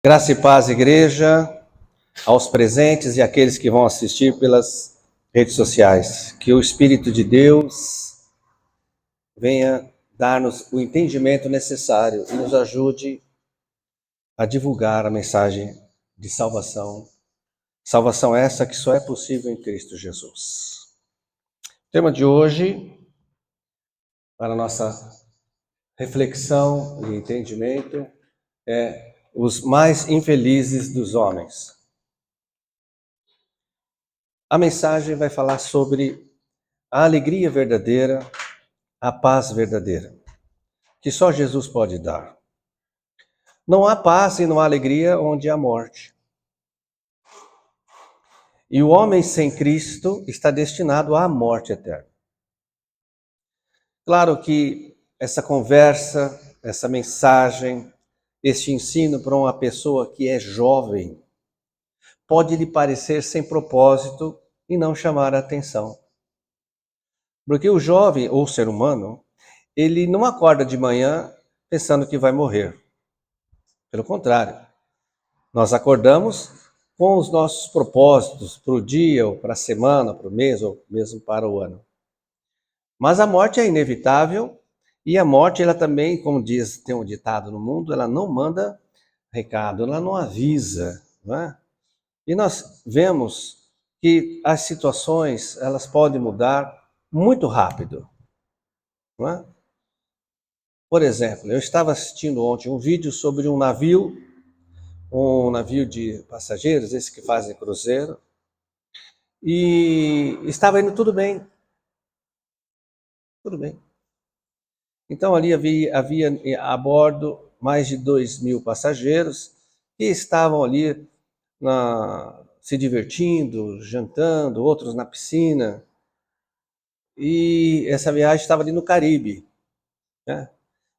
Graça e paz, igreja, aos presentes e àqueles que vão assistir pelas redes sociais. Que o Espírito de Deus venha dar-nos o entendimento necessário e nos ajude a divulgar a mensagem de salvação. Salvação essa que só é possível em Cristo Jesus. O tema de hoje, para a nossa reflexão e entendimento, é os mais infelizes dos homens. A mensagem vai falar sobre a alegria verdadeira, a paz verdadeira, que só Jesus pode dar. Não há paz e não há alegria onde há morte. E o homem sem Cristo está destinado à morte eterna. Claro que essa conversa, essa mensagem, este ensino para uma pessoa que é jovem, pode lhe parecer sem propósito e não chamar a atenção. Porque o jovem, ou o ser humano, ele não acorda de manhã pensando que vai morrer. Pelo contrário, nós acordamos com os nossos propósitos para o dia, ou para a semana, para o mês, ou mesmo para o ano. Mas a morte é inevitável e a morte, ela também, como diz, tem um ditado no mundo, ela não manda recado, ela não avisa, não é? E nós vemos que as situações, elas podem mudar muito rápido, não é? Por exemplo, eu estava assistindo ontem um vídeo sobre um navio de passageiros, esse que fazem cruzeiro, e estava indo tudo bem. Tudo bem. Então ali havia a bordo mais de 2.000 passageiros que estavam ali se divertindo, jantando, outros na piscina. E essa viagem estava ali no Caribe, né?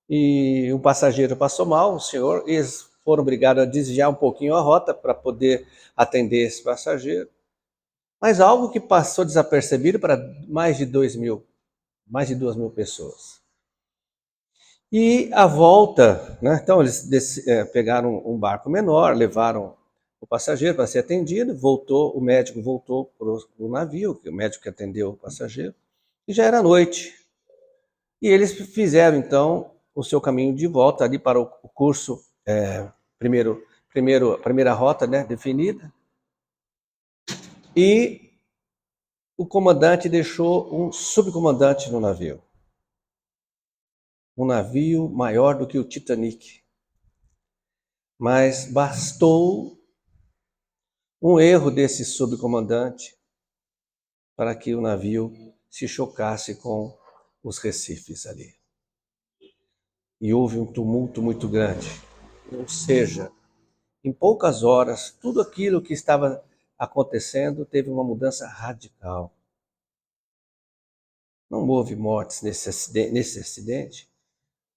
E um passageiro passou mal, o senhor, e eles foram obrigados a desviar um pouquinho a rota para poder atender esse passageiro. Mas algo que passou desapercebido para mais de 2.000 pessoas. E a volta, né? Então eles pegaram um barco menor, levaram o passageiro para ser atendido, o médico voltou para o navio, o médico que atendeu o passageiro, e já era noite. E eles fizeram então o seu caminho de volta ali para o curso, a primeira rota, né, definida. E o comandante deixou um subcomandante no navio. Um navio maior do que o Titanic. Mas bastou um erro desse subcomandante para que o navio se chocasse com os recifes ali. E houve um tumulto muito grande. Ou seja, em poucas horas, tudo aquilo que estava acontecendo teve uma mudança radical. Não houve mortes nesse acidente,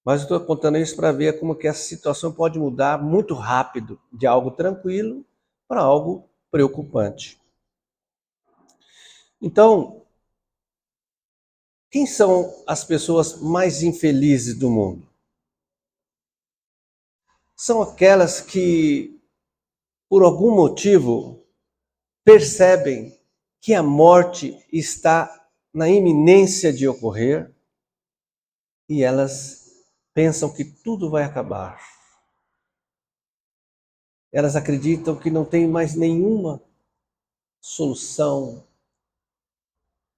mas eu estou contando isso para ver como que essa situação pode mudar muito rápido, de algo tranquilo para algo preocupante. Então, quem são as pessoas mais infelizes do mundo? São aquelas que, por algum motivo, percebem que a morte está na iminência de ocorrer e elas pensam que tudo vai acabar. Elas acreditam que não tem mais nenhuma solução,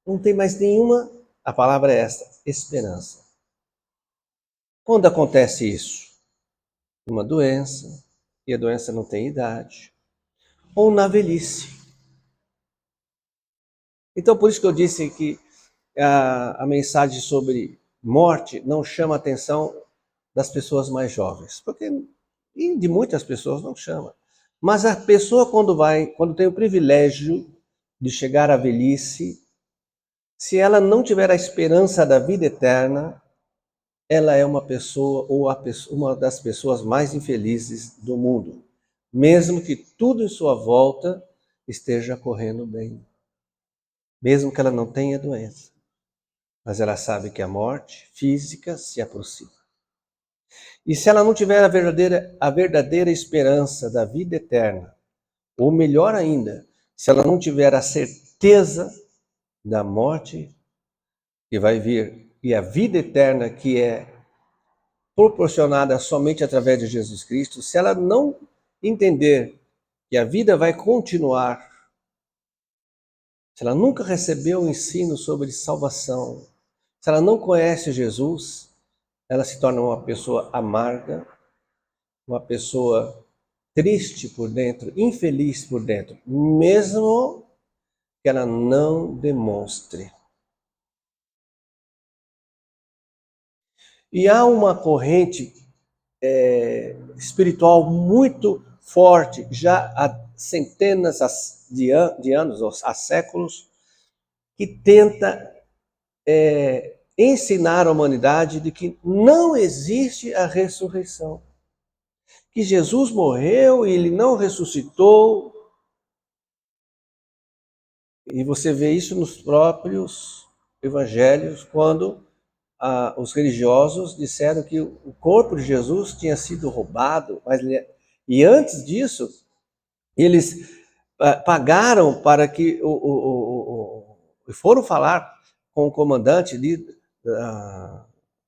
não tem mais nenhuma, a palavra é esta, esperança. Quando acontece isso? Uma doença, e a doença não tem idade, ou na velhice. Então, por isso que eu disse que a mensagem sobre morte não chama a atenção das pessoas mais jovens, e de muitas pessoas não chama. Mas a pessoa quando tem o privilégio de chegar à velhice, se ela não tiver a esperança da vida eterna, ela é uma pessoa ou uma das pessoas mais infelizes do mundo, mesmo que tudo em sua volta esteja correndo bem, mesmo que ela não tenha doença, mas ela sabe que a morte física se aproxima. E se ela não tiver a verdadeira esperança da vida eterna, ou melhor ainda, se ela não tiver a certeza da morte que vai vir e a vida eterna que é proporcionada somente através de Jesus Cristo, se ela não entender que a vida vai continuar, se ela nunca recebeu o ensino sobre salvação, se ela não conhece Jesus, ela se torna uma pessoa amarga, uma pessoa triste por dentro, infeliz por dentro, mesmo que ela não demonstre. E há uma corrente espiritual muito forte, já há centenas de anos, ou há séculos, que tenta ensinar a humanidade de que não existe a ressurreição. Que Jesus morreu e ele não ressuscitou. E você vê isso nos próprios evangelhos, quando os religiosos disseram que o corpo de Jesus tinha sido roubado, e antes disso, eles pagaram para que foram falar com o comandante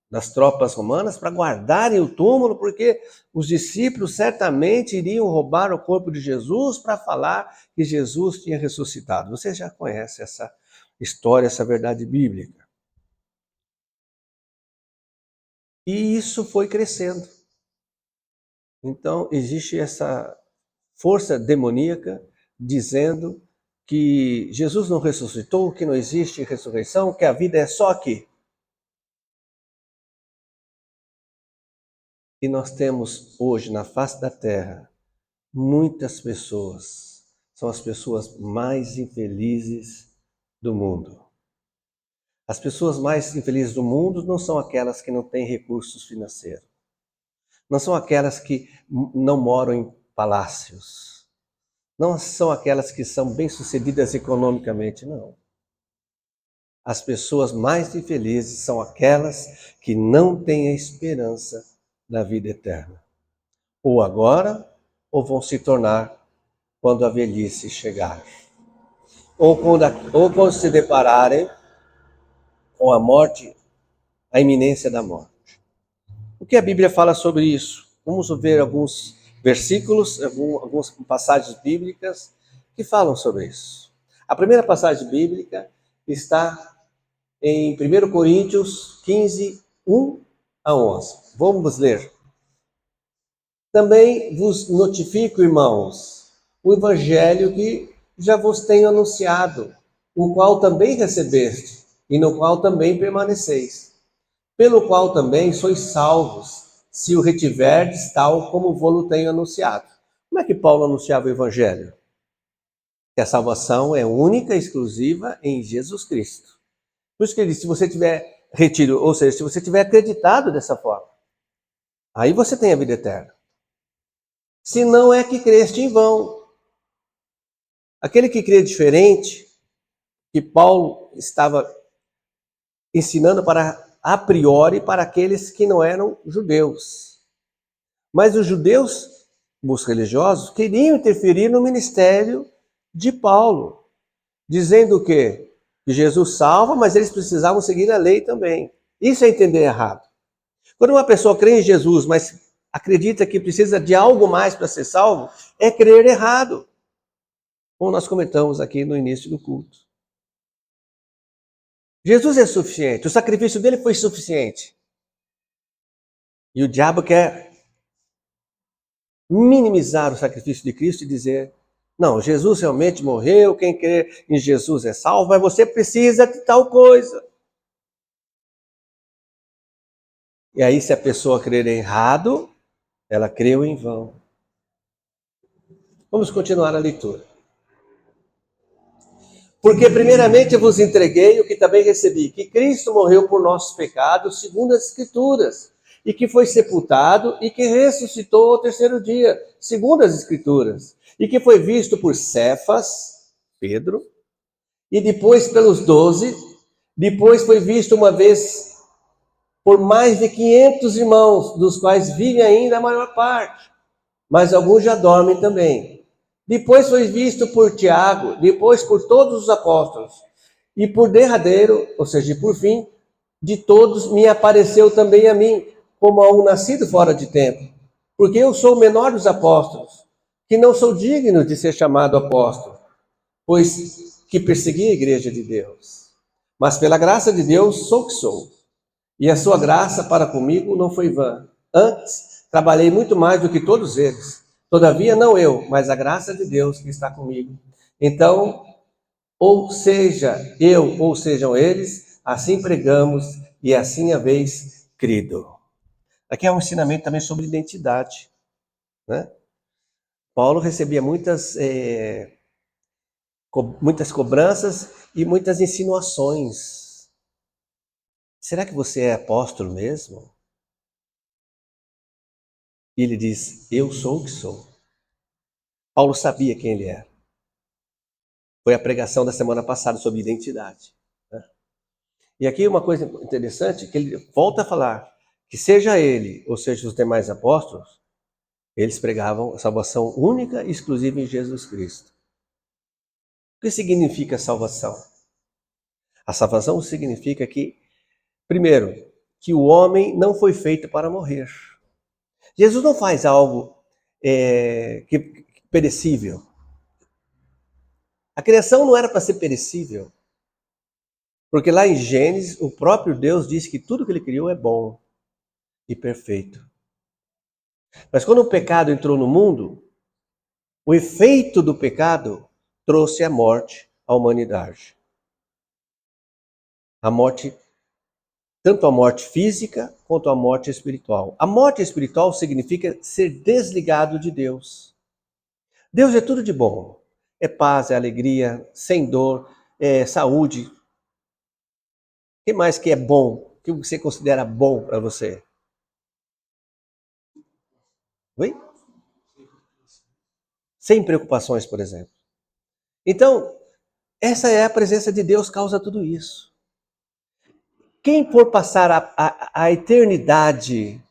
das tropas romanas para guardarem o túmulo, porque os discípulos certamente iriam roubar o corpo de Jesus para falar que Jesus tinha ressuscitado. Você já conhece essa história, essa verdade bíblica. E isso foi crescendo. Então, existe essa força demoníaca dizendo que Jesus não ressuscitou, que não existe ressurreição, que a vida é só aqui. E nós temos hoje na face da terra muitas pessoas, são as pessoas mais infelizes do mundo. As pessoas mais infelizes do mundo não são aquelas que não têm recursos financeiros. Não são aquelas que não moram em palácios. Não são aquelas que são bem-sucedidas economicamente, não. As pessoas mais infelizes são aquelas que não têm a esperança da vida eterna. Ou agora, ou vão se tornar quando a velhice chegar. Ou quando se depararem com a morte, a iminência da morte. O que a Bíblia fala sobre isso? Vamos ver alguns versículos, algumas passagens bíblicas que falam sobre isso. A primeira passagem bíblica está em 1 Coríntios 15, 1 a 11. Vamos ler. Também vos notifico, irmãos, o evangelho que já vos tenho anunciado, o qual também recebeste, e no qual também permaneceis, pelo qual também sois salvos, se o retiverdes tal como vou-lo tenho anunciado. Como é que Paulo anunciava o evangelho? Que a salvação é única e exclusiva em Jesus Cristo. Por isso que ele disse, se você tiver retido, ou seja, se você tiver acreditado dessa forma, aí você tem a vida eterna. Se não é que creste em vão. Aquele que crê diferente, que Paulo estava ensinando a priori para aqueles que não eram judeus. Mas os judeus, os religiosos, queriam interferir no ministério de Paulo, dizendo o quê? Que Jesus salva, mas eles precisavam seguir a lei também. Isso é entender errado. Quando uma pessoa crê em Jesus, mas acredita que precisa de algo mais para ser salvo, é crer errado. Como nós comentamos aqui no início do culto. Jesus é suficiente, o sacrifício dele foi suficiente. E o diabo quer minimizar o sacrifício de Cristo e dizer, não, Jesus realmente morreu, quem crê em Jesus é salvo, mas você precisa de tal coisa. E aí, se a pessoa crer errado, ela creu em vão. Vamos continuar a leitura. Porque primeiramente eu vos entreguei o que também recebi, que Cristo morreu por nossos pecados, segundo as Escrituras, e que foi sepultado e que ressuscitou ao terceiro dia, segundo as Escrituras, e que foi visto por Cefas, Pedro, e depois pelos 12, depois foi visto uma vez por mais de 500 irmãos, dos quais vive ainda a maior parte, mas alguns já dormem também. Depois foi visto por Tiago, depois por todos os apóstolos, e por derradeiro, ou seja, por fim, de todos me apareceu também a mim, como a um nascido fora de tempo, porque eu sou o menor dos apóstolos, que não sou digno de ser chamado apóstolo, pois que persegui a igreja de Deus. Mas pela graça de Deus sou o que sou. E a sua graça para comigo não foi vã. Antes, trabalhei muito mais do que todos eles. Todavia, não eu, mas a graça de Deus que está comigo. Então, ou seja eu, ou sejam eles, assim pregamos e assim haveis crido. Aqui é um ensinamento também sobre identidade, né? Paulo recebia muitas cobranças e muitas insinuações. Será que você é apóstolo mesmo? E ele diz, eu sou o que sou. Paulo sabia quem ele era. Foi a pregação da semana passada sobre identidade, né? E aqui uma coisa interessante, que ele volta a falar, que seja ele, ou seja os demais apóstolos, eles pregavam a salvação única e exclusiva em Jesus Cristo. O que significa salvação? A salvação significa que, primeiro, que o homem não foi feito para morrer. Jesus não faz algo perecível. A criação não era para ser perecível. Porque lá em Gênesis, o próprio Deus disse que tudo que ele criou é bom e perfeito. Mas quando o pecado entrou no mundo, o efeito do pecado trouxe a morte à humanidade. A morte, tanto a morte física quanto a morte espiritual. A morte espiritual significa ser desligado de Deus. Deus é tudo de bom. É paz, é alegria, sem dor, é saúde. O que mais que é bom? O que você considera bom para você? Oi? Sem preocupações, por exemplo. Então, essa é a presença de Deus, causa tudo isso. Quem for passar a eternidade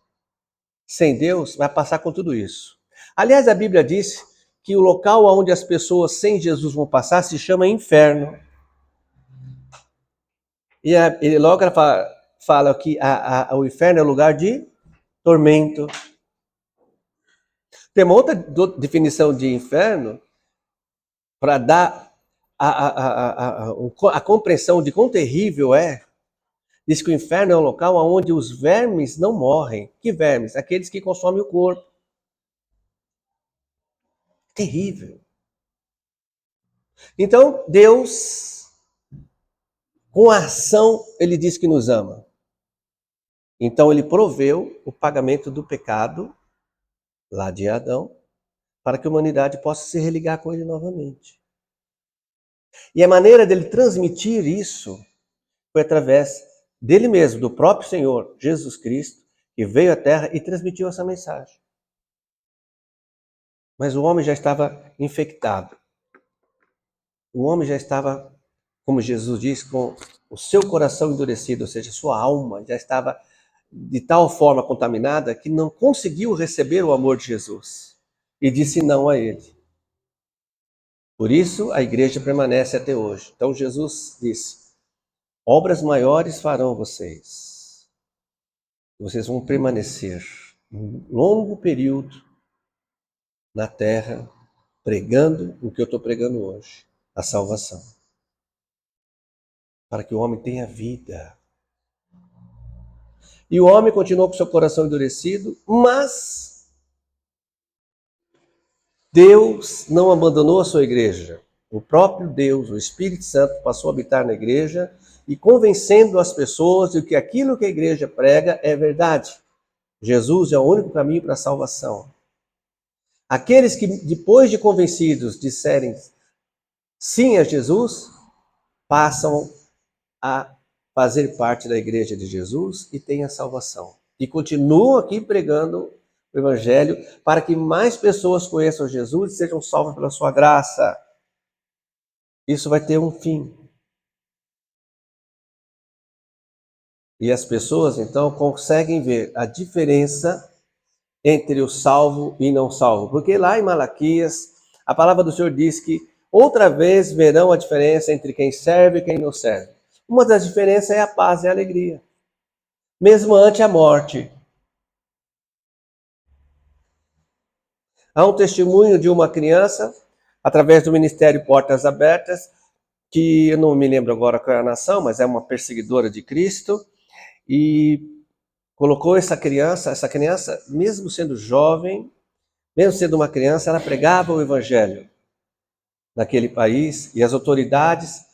sem Deus, vai passar com tudo isso. Aliás, a Bíblia diz que o local onde as pessoas sem Jesus vão passar se chama inferno. E ele logo fala que o inferno é lugar de tormento. Tem uma outra definição de inferno para dar a compreensão de quão terrível é. Diz que o inferno é um local onde os vermes não morrem. Que vermes? Aqueles que consomem o corpo. Terrível. Então, Deus, com a ação, ele diz que nos ama. Então, ele proveu o pagamento do pecado, lá de Adão, para que a humanidade possa se religar com ele novamente. E a maneira dele transmitir isso foi através dele mesmo, do próprio Senhor, Jesus Cristo, que veio à Terra e transmitiu essa mensagem. Mas o homem já estava infectado. O homem já estava, como Jesus diz, com o seu coração endurecido, ou seja, sua alma já estava de tal forma contaminada que não conseguiu receber o amor de Jesus e disse não a ele. Por isso a igreja permanece até hoje. Então Jesus disse, obras maiores farão vocês. Vocês vão permanecer um longo período na terra pregando o que eu estou pregando hoje, a salvação. Para que o homem tenha vida. E o homem continuou com seu coração endurecido, mas Deus não abandonou a sua igreja. O próprio Deus, o Espírito Santo, passou a habitar na igreja e convencendo as pessoas de que aquilo que a igreja prega é verdade. Jesus é o único caminho para a salvação. Aqueles que, depois de convencidos, disserem sim a Jesus, passam a fazer parte da igreja de Jesus e têm a salvação. E continuam aqui pregando o Evangelho para que mais pessoas conheçam Jesus e sejam salvas pela sua graça. Isso vai ter um fim. E as pessoas, então, conseguem ver a diferença entre o salvo e não salvo. Porque lá em Malaquias, a palavra do Senhor diz que outra vez verão a diferença entre quem serve e quem não serve. Uma das diferenças é a paz e a alegria. Mesmo ante a morte. Há um testemunho de uma criança, através do Ministério Portas Abertas, que eu não me lembro agora qual é a nação, mas é uma perseguidora de Cristo, e colocou essa criança, mesmo sendo jovem, mesmo sendo uma criança, ela pregava o evangelho naquele país, e as autoridades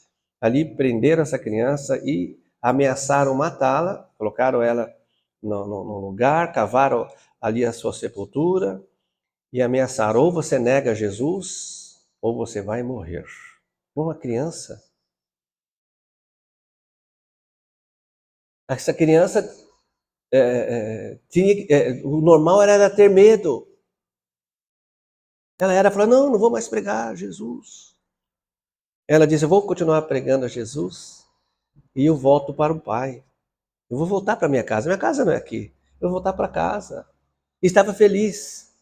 ali prenderam essa criança e ameaçaram matá-la, colocaram ela no lugar, cavaram ali a sua sepultura e ameaçaram: ou você nega Jesus, ou você vai morrer. Uma criança. Essa criança o normal era ela ter medo. Ela falou: não vou mais pregar Jesus. Ela disse: eu vou continuar pregando a Jesus e eu volto para o Pai. Eu vou voltar para minha casa. Minha casa não é aqui. Eu vou voltar para casa. E estava feliz.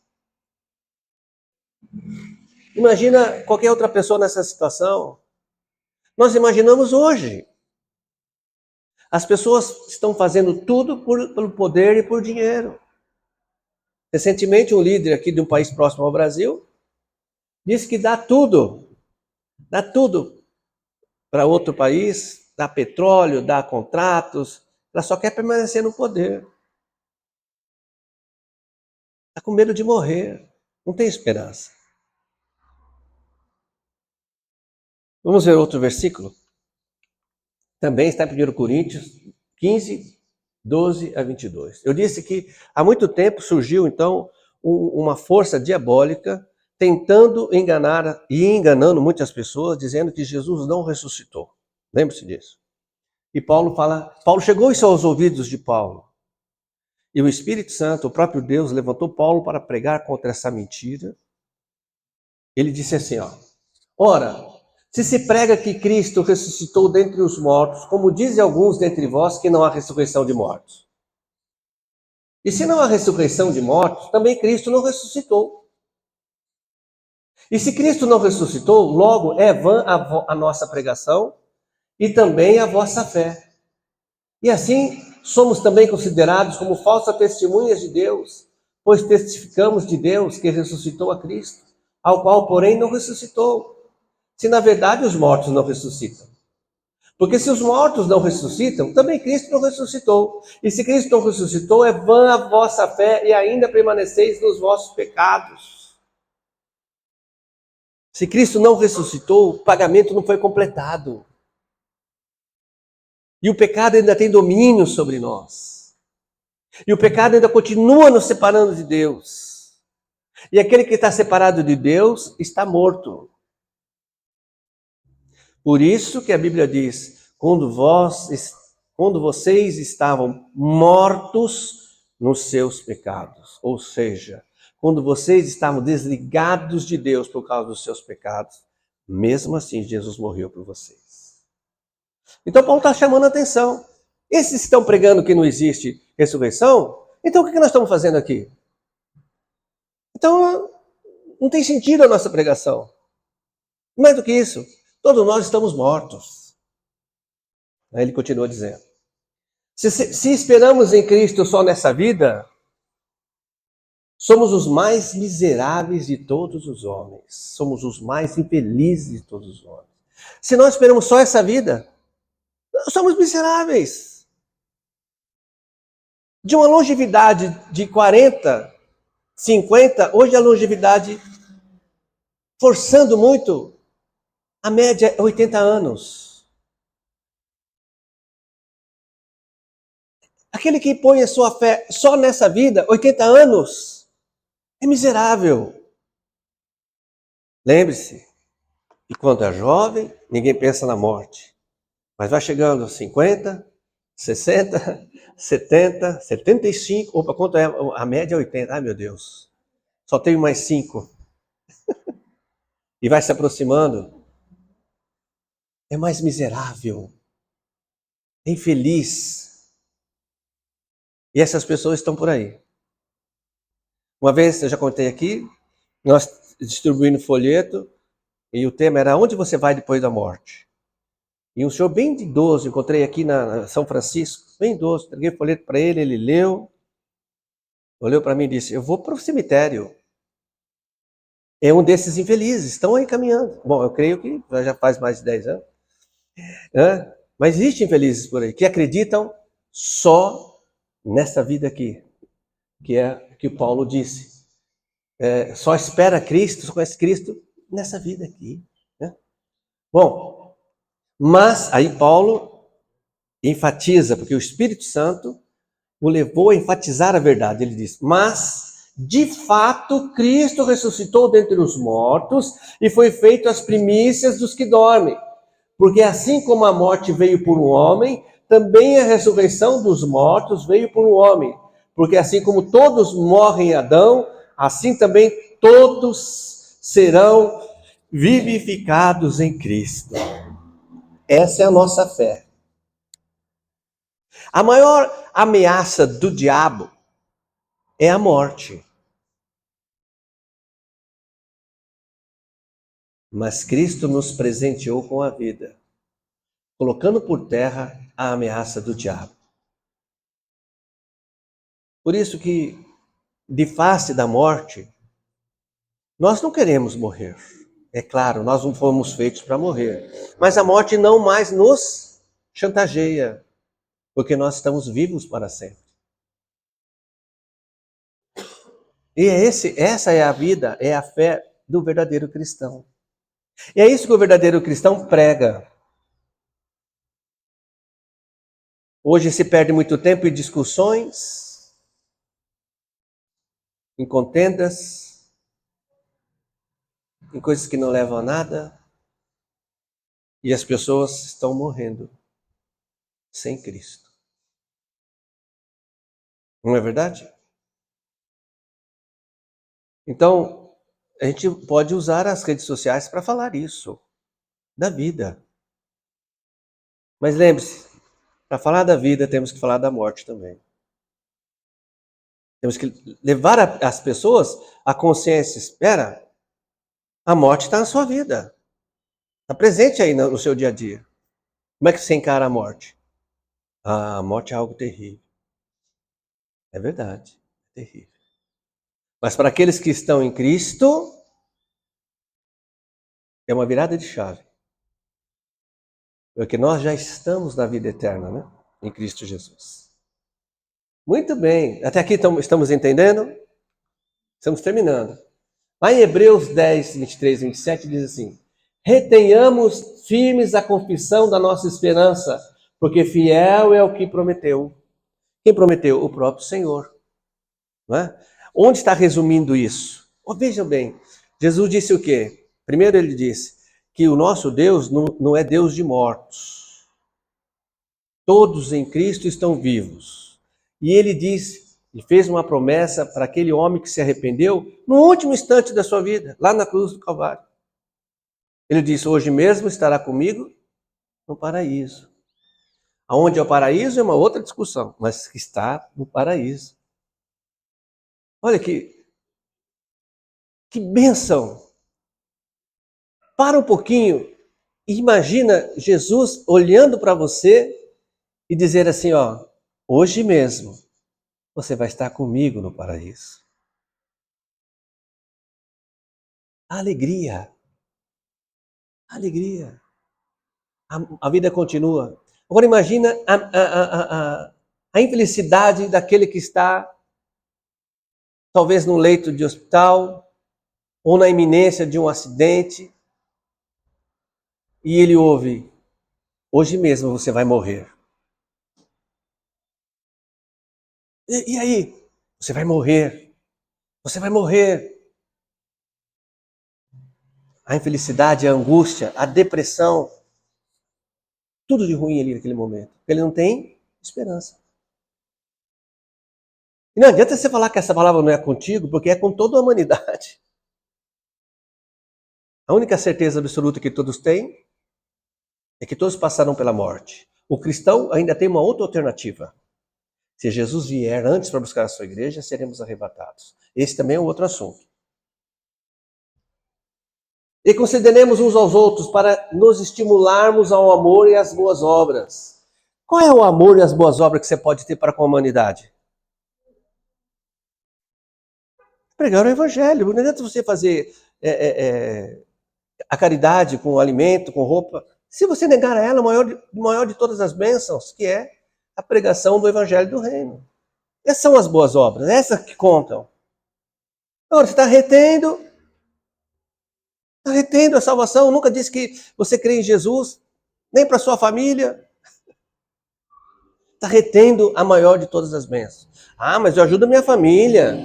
Imagina qualquer outra pessoa nessa situação. Nós imaginamos hoje. As pessoas estão fazendo tudo pelo poder e por dinheiro. Recentemente, um líder aqui de um país próximo ao Brasil disse que dá tudo para outro país, dá petróleo, dá contratos, ela só quer permanecer no poder. Está com medo de morrer, não tem esperança. Vamos ver outro versículo? Também está em 1 Coríntios 15, 12 a 22. Eu disse que há muito tempo surgiu, então, uma força diabólica tentando enganar e enganando muitas pessoas, dizendo que Jesus não ressuscitou. Lembre-se disso. E Paulo chegou isso aos ouvidos de Paulo. E o Espírito Santo, o próprio Deus, levantou Paulo para pregar contra essa mentira. Ele disse assim, ora, se se prega que Cristo ressuscitou dentre os mortos, como dizem alguns dentre vós que não há ressurreição de mortos. E se não há ressurreição de mortos, também Cristo não ressuscitou. E se Cristo não ressuscitou, logo é vã a nossa pregação e também a vossa fé. E assim somos também considerados como falsas testemunhas de Deus, pois testificamos de Deus que ressuscitou a Cristo, ao qual, porém, não ressuscitou. Se na verdade os mortos não ressuscitam. Porque se os mortos não ressuscitam, também Cristo não ressuscitou. E se Cristo não ressuscitou, é vã a vossa fé e ainda permaneceis nos vossos pecados. Se Cristo não ressuscitou, o pagamento não foi completado. E o pecado ainda tem domínio sobre nós. E o pecado ainda continua nos separando de Deus. E aquele que está separado de Deus está morto. Por isso que a Bíblia diz, quando vocês estavam mortos nos seus pecados, ou seja, quando vocês estavam desligados de Deus por causa dos seus pecados, mesmo assim Jesus morreu por vocês. Então Paulo está chamando a atenção. Esses que estão pregando que não existe ressurreição, então o que nós estamos fazendo aqui? Então não tem sentido a nossa pregação. Mais do que isso, todos nós estamos mortos. Aí ele continua dizendo. Se esperamos em Cristo só nessa vida, somos os mais miseráveis de todos os homens. Somos os mais infelizes de todos os homens. Se nós esperamos só essa vida, somos miseráveis. De uma longevidade de 40, 50, hoje a longevidade, forçando muito, a média é 80 anos. Aquele que põe a sua fé só nessa vida, 80 anos, é miserável. Lembre-se, que quando é jovem, ninguém pensa na morte. Mas vai chegando aos 50, 60, 70, 75, opa, quanto é? A média é 80. Ai, meu Deus. Só tenho mais 5. E vai se aproximando. É mais miserável. É infeliz. E essas pessoas estão por aí. Uma vez, eu já contei aqui, nós distribuindo folheto, e o tema era: onde você vai depois da morte? E um senhor bem idoso, encontrei aqui na São Francisco, bem idoso, entreguei o folheto para ele, ele leu, olhou para mim e disse: eu vou para o cemitério. É um desses infelizes, estão aí caminhando. Bom, eu creio que já faz mais de 10 anos. Mas existem infelizes por aí, que acreditam só nessa vida aqui, que é o que o Paulo disse. Só espera Cristo, só conhece Cristo nessa vida aqui. Né? Bom, mas aí Paulo enfatiza, porque o Espírito Santo o levou a enfatizar a verdade. Ele diz: mas, de fato, Cristo ressuscitou dentre os mortos e foi feito as primícias dos que dormem. Porque assim como a morte veio por um homem, também a ressurreição dos mortos veio por um homem. Porque assim como todos morrem em Adão, assim também todos serão vivificados em Cristo. Essa é a nossa fé. A maior ameaça do diabo é a morte. Mas Cristo nos presenteou com a vida, colocando por terra a ameaça do diabo. Por isso que, de face da morte, nós não queremos morrer. É claro, nós não fomos feitos para morrer. Mas a morte não mais nos chantageia, porque nós estamos vivos para sempre. E essa é a vida, é a fé do verdadeiro cristão. E é isso que o verdadeiro cristão prega. Hoje se perde muito tempo em discussões, em contendas, em coisas que não levam a nada. E as pessoas estão morrendo sem Cristo. Não é verdade? Então, a gente pode usar as redes sociais para falar isso, da vida. Mas lembre-se, para falar da vida, temos que falar da morte também. Temos que levar as pessoas à consciência: espera, a morte está na sua vida. Está presente aí no seu dia a dia. Como é que você encara a morte? Ah, a morte é algo terrível. É verdade, é terrível. Mas para aqueles que estão em Cristo, é uma virada de chave. Porque nós já estamos na vida eterna, né? Em Cristo Jesus. Muito bem. Até aqui estamos entendendo? Estamos terminando. Lá em Hebreus 10, 23 e 27 diz assim: retenhamos firmes a confissão da nossa esperança, porque fiel é o que prometeu. Quem prometeu? O próprio Senhor. Não é? Onde está resumindo isso? Vejam bem, Jesus disse o quê? Primeiro ele disse que o nosso Deus não é Deus de mortos. Todos em Cristo estão vivos. E ele disse, e fez uma promessa para aquele homem que se arrependeu no último instante da sua vida, lá na cruz do Calvário. Ele disse: hoje mesmo estará comigo no paraíso. Aonde é o paraíso é uma outra discussão, mas que está no paraíso. Olha que bênção! Para um pouquinho e imagina Jesus olhando para você e dizer assim: ó, hoje mesmo você vai estar comigo no paraíso. Alegria. Alegria. A vida continua. Agora imagina a infelicidade daquele que está talvez num leito de hospital ou na iminência de um acidente e ele ouve: hoje mesmo você vai morrer. E aí? Você vai morrer. Você vai morrer. A infelicidade, a angústia, a depressão, tudo de ruim ali naquele momento. Ele não tem esperança. E não adianta você falar que essa palavra não é contigo, porque é com toda a humanidade. A única certeza absoluta que todos têm é que todos passarão pela morte. O cristão ainda tem uma outra alternativa. Se Jesus vier antes para buscar a sua igreja, seremos arrebatados. Esse também é outro assunto. E consideremos uns aos outros para nos estimularmos ao amor e às boas obras. Qual é o amor e as boas obras que você pode ter para com a humanidade? Pregar o evangelho. Não adianta você fazer a caridade com alimento, com roupa, se você negar a ela o maior de todas as bênçãos, que é a pregação do evangelho do reino. Essas são as boas obras, essas que contam. Agora, você está retendo a salvação, nunca disse que você crê em Jesus, nem para sua família. Está retendo a maior de todas as bênçãos. Ah, mas eu ajudo a minha família.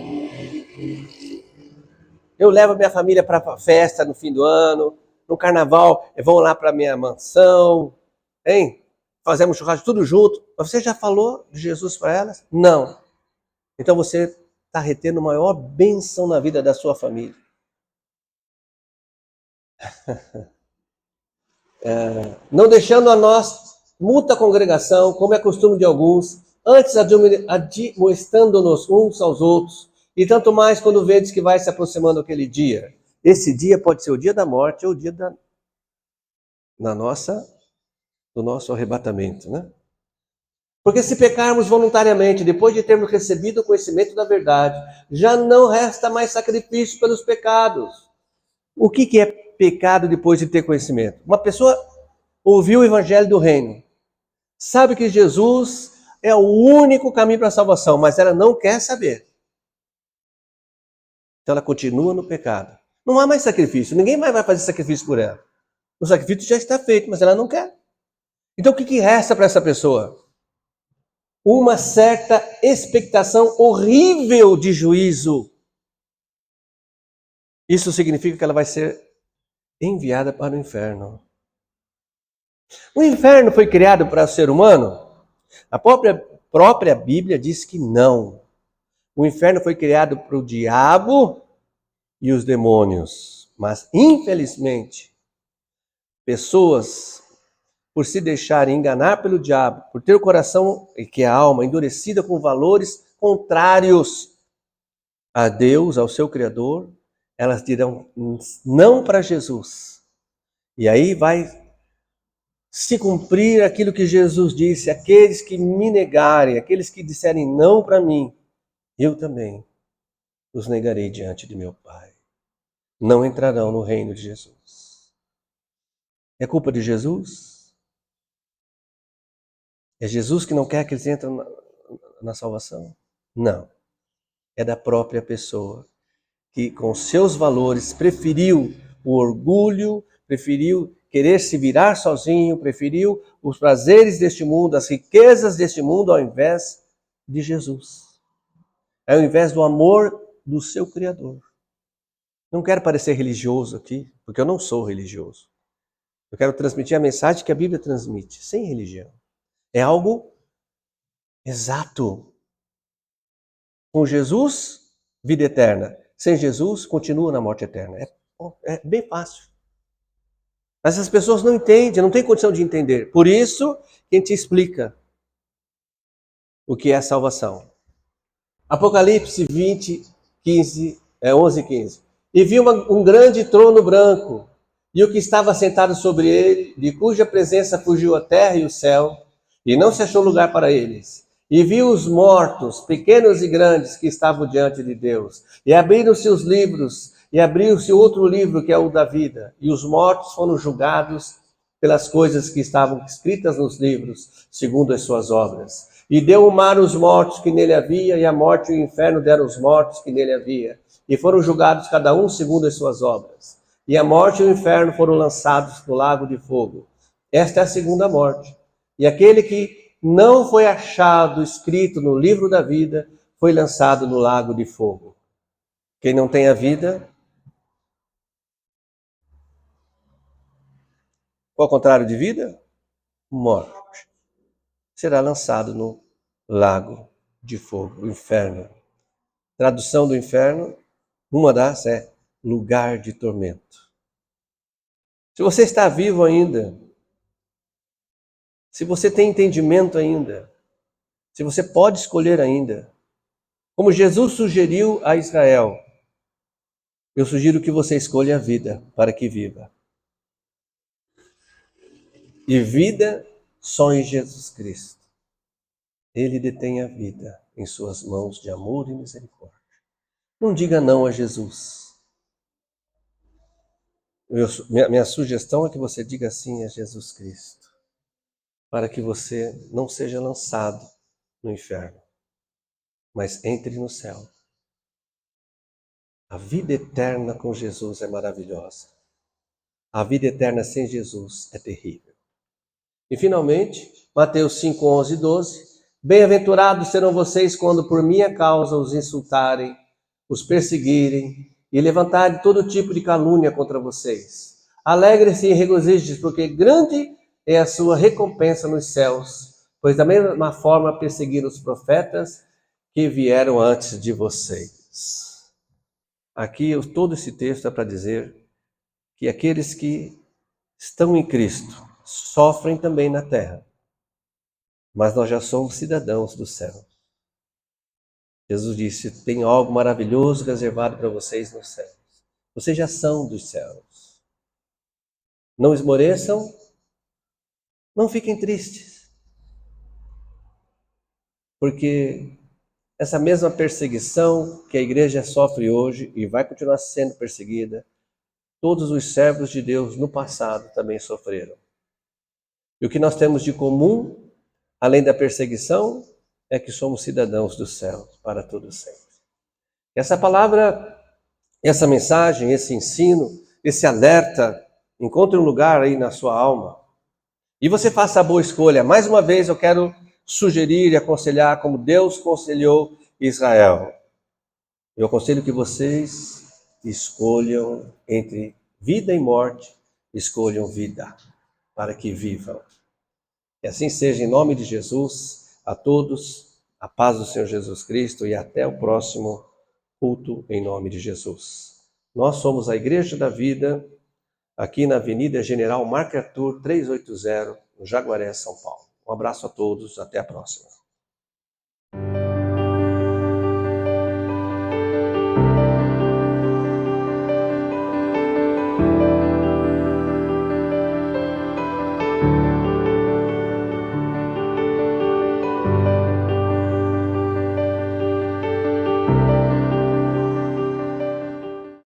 Eu levo a minha família para a festa no fim do ano, no carnaval, vão lá para a minha mansão, hein? Fazemos churrasco tudo junto. Mas você já falou de Jesus para elas? Não. Então você está retendo a maior bênção na vida da sua família. Não deixando a nós muita congregação, como é costume de alguns, antes admoestando-nos uns aos outros, e tanto mais quando vedes que vai se aproximando aquele dia. Esse dia pode ser o dia da morte ou o dia do nosso arrebatamento, né? Porque se pecarmos voluntariamente, depois de termos recebido o conhecimento da verdade, já não resta mais sacrifício pelos pecados. O que é pecado depois de ter conhecimento? Uma pessoa ouviu o evangelho do reino, sabe que Jesus é o único caminho para a salvação, mas ela não quer saber. Então ela continua no pecado. Não há mais sacrifício, ninguém mais vai fazer sacrifício por ela. O sacrifício já está feito, mas ela não quer. Então o que resta para essa pessoa? Uma certa expectação horrível de juízo. Isso significa que ela vai ser enviada para o inferno. O inferno foi criado para o ser humano? A própria Bíblia diz que não. O inferno foi criado para o diabo e os demônios. Mas, infelizmente, pessoas, por se deixarem enganar pelo diabo, por ter o coração, que é a alma, endurecida com valores contrários a Deus, ao seu Criador, elas dirão não para Jesus. E aí vai se cumprir aquilo que Jesus disse: aqueles que me negarem, aqueles que disserem não para mim, eu também os negarei diante de meu Pai. Não entrarão no reino de Jesus. É culpa de Jesus? É Jesus que não quer que eles entrem na salvação? Não. É da própria pessoa que, com seus valores, preferiu o orgulho, preferiu querer se virar sozinho, preferiu os prazeres deste mundo, as riquezas deste mundo, ao invés de Jesus. Ao invés do amor do seu Criador. Não quero parecer religioso aqui, porque eu não sou religioso. Eu quero transmitir a mensagem que a Bíblia transmite, sem religião. É algo exato. Com Jesus, vida eterna. Sem Jesus, continua na morte eterna. É bem fácil. Mas as pessoas não entendem, não têm condição de entender. Por isso, quem te explica o que é a salvação. Apocalipse 11, 15. E vi um grande trono branco, e o que estava sentado sobre ele, de cuja presença fugiu a terra e o céu, e não se achou lugar para eles. E vi os mortos, pequenos e grandes, que estavam diante de Deus. E abriram-se os livros, e abriu-se outro livro, que é o da vida. E os mortos foram julgados pelas coisas que estavam escritas nos livros, segundo as suas obras. E deu o mar os mortos que nele havia, e a morte e o inferno deram os mortos que nele havia. E foram julgados cada um segundo as suas obras. E a morte e o inferno foram lançados no lago de fogo. Esta é a segunda morte. E aquele que não foi achado escrito no livro da vida foi lançado no lago de fogo. Quem não tem a vida, qual é o contrário de vida? Morte. Será lançado no lago de fogo, o inferno. Tradução do inferno, uma das é lugar de tormento. Se você está vivo ainda, se você tem entendimento ainda, Se você pode escolher ainda, como Jesus sugeriu a Israel, eu sugiro que você escolha a vida para que viva. E vida só em Jesus Cristo. Ele detém a vida em suas mãos de amor e misericórdia. Não diga não a Jesus. Minha sugestão é que você diga sim a Jesus Cristo, para que você não seja lançado no inferno, mas entre no céu. A vida eterna com Jesus é maravilhosa. A vida eterna sem Jesus é terrível. E finalmente, Mateus 5, 11 e 12. Bem-aventurados serão vocês quando por minha causa os insultarem, os perseguirem e levantarem todo tipo de calúnia contra vocês. Alegrem-se e regozijem, porque grande é a sua recompensa nos céus, pois da mesma forma perseguiram os profetas que vieram antes de vocês. Aqui, todo esse texto é para dizer que aqueles que estão em Cristo sofrem também na terra, mas nós já somos cidadãos do céu. Jesus disse: tem algo maravilhoso reservado para vocês nos céus. Vocês já são dos céus. Não esmoreçam, não fiquem tristes, porque essa mesma perseguição que a igreja sofre hoje e vai continuar sendo perseguida, todos os servos de Deus no passado também sofreram. E o que nós temos de comum, além da perseguição, é que somos cidadãos do céu para todo sempre. Essa palavra, essa mensagem, esse ensino, esse alerta, encontre um lugar aí na sua alma. E você faça a boa escolha. Mais uma vez eu quero sugerir e aconselhar como Deus aconselhou Israel. Eu aconselho que vocês escolham entre vida e morte, escolham vida, para que vivam. Que assim seja, em nome de Jesus, a todos, a paz do Senhor Jesus Cristo e até o próximo culto em nome de Jesus. Nós somos a Igreja da Vida, aqui na Avenida General Marc Arthur 380, no Jaguaré, São Paulo. Um abraço a todos, até a próxima.